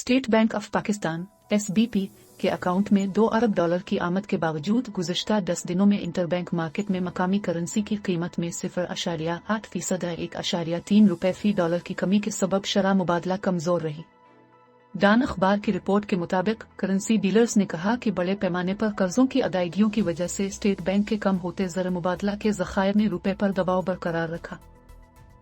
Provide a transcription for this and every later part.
State bank of Pakistan (SBP) के account में $2 अरब की आमद के बावजूद गुज़िश्ता 10 दिनों में इंटरबैंक मार्केट में मकामी करेंसी की कीमत में 0.8% $1.3 फी डॉलर की कमी के सबब शरह मुबादला कमजोर रही। डान अखबार की रिपोर्ट के मुताबिक करेंसी डीलर्स ने कहा कि बड़े पैमाने पर कर्जों की अदायगियों की वजह से स्टेट बैंक के कम होते ज़र मुबादला के ज़खायर ने रुपए पर दबाव बरकरार रखा।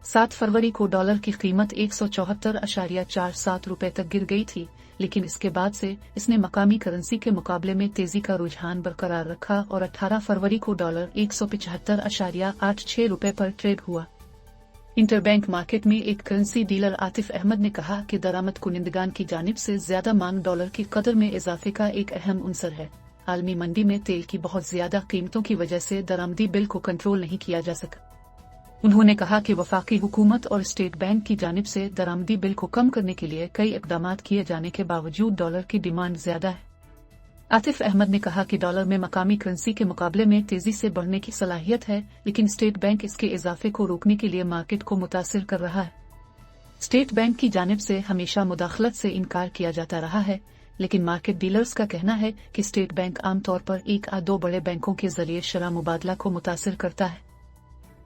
7 फरवरी को डॉलर की कीमत 174.47 रुपए तक गिर गई थी, लेकिन इसके बाद से इसने मकामी करेंसी के मुकाबले में तेजी का रुझान बरकरार रखा और 18 फरवरी को डॉलर 175.86 रुपए पर ट्रेड हुआ। इंटरबैंक मार्केट में एक करेंसी डीलर आतिफ अहमद ने कहा कि दरामद कुनिंदगान की जानिब से ज्यादा मांग डॉलर की कदर में इजाफे का एक अहम उनसर है। आलमी मंडी में तेल की बहुत ज्यादा कीमतों की वजह से दरामदी बिल को कंट्रोल नहीं किया जा सका। उन्होंने कहा कि वफाकी हुकूमत और स्टेट बैंक की जानिब से दरामदी बिल को कम करने के लिए कई इक़दामात किए जाने के बावजूद डॉलर की डिमांड ज्यादा है। आतिफ अहमद ने कहा कि डॉलर में मकामी करेंसी के मुकाबले में तेजी से बढ़ने की सलाहियत है, लेकिन स्टेट बैंक इसके इजाफे को रोकने के लिए मार्केट को मुतासिर कर रहा है। स्टेट बैंक की जानिब से हमेशा मुदाखलत से इनकार किया जाता रहा है, लेकिन मार्केट डीलर्स का कहना है कि स्टेट बैंक आमतौर पर एक या दो बड़े बैंकों के जरिए शरह मुबादला को मुतासिर करता है।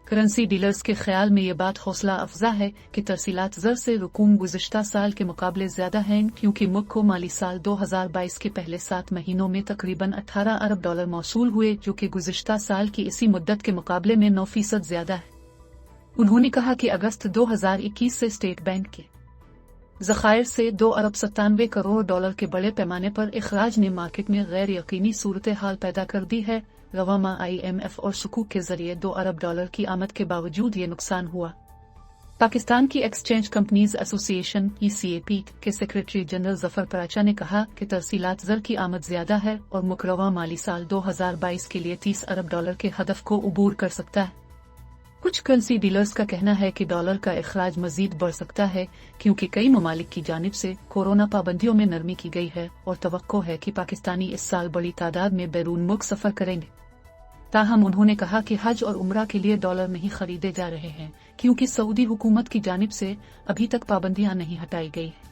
करेंसी डीलर्स के ख्याल में ये बात हौसला अफजा है कि तरसीलात ज़र से रकूम गुज़िश्ता साल के मुकाबले ज्यादा हैं, क्योंकि मुल्क को माली साल 2022 के पहले 7 महीनों में तकरीबन $18 अरब मौसूल हुए, जो कि गुज़िश्ता साल की इसी मुद्दत के मुकाबले में 9% ज्यादा है। उन्होंने कहा कि अगस्त 2021 से स्टेट बैंक के ज़खायर से $2 अरब 97 करोड़ के बड़े पैमाने पर इखराज ने मार्केट में गैर यकीनी सूरत हाल पैदा कर दी है। रवामा IMF और सुकूक के जरिए $2 अरब की आमद के बावजूद ये नुकसान हुआ। पाकिस्तान की एक्सचेंज कंपनीज एसोसिएशन (ECAP) के सेक्रेटरी जनरल जफर पराचा ने कहा कि तरसीलात ज़र की आमद ज्यादा है और मुकर्ररा माली साल 2022 के लिए $30 अरब के हदफ को उबूर कर सकता है। कुछ करेंसी डीलर्स का कहना है कि डॉलर का इखराज मजीद बढ़ सकता है, क्योंकि कई ममालिक की जानिब से कोरोना पाबंदियों में नरमी की गई है और तवक्को है कि पाकिस्तानी इस साल बड़ी तादाद में बैरून मुल्क सफर करेंगे। ताहम उन्होंने कहा कि हज और उम्रा के लिए डॉलर नहीं खरीदे जा रहे हैं, क्योंकि सऊदी हुकूमत की जानिब से अभी तक पाबंदियां नहीं हटाई गई हैं।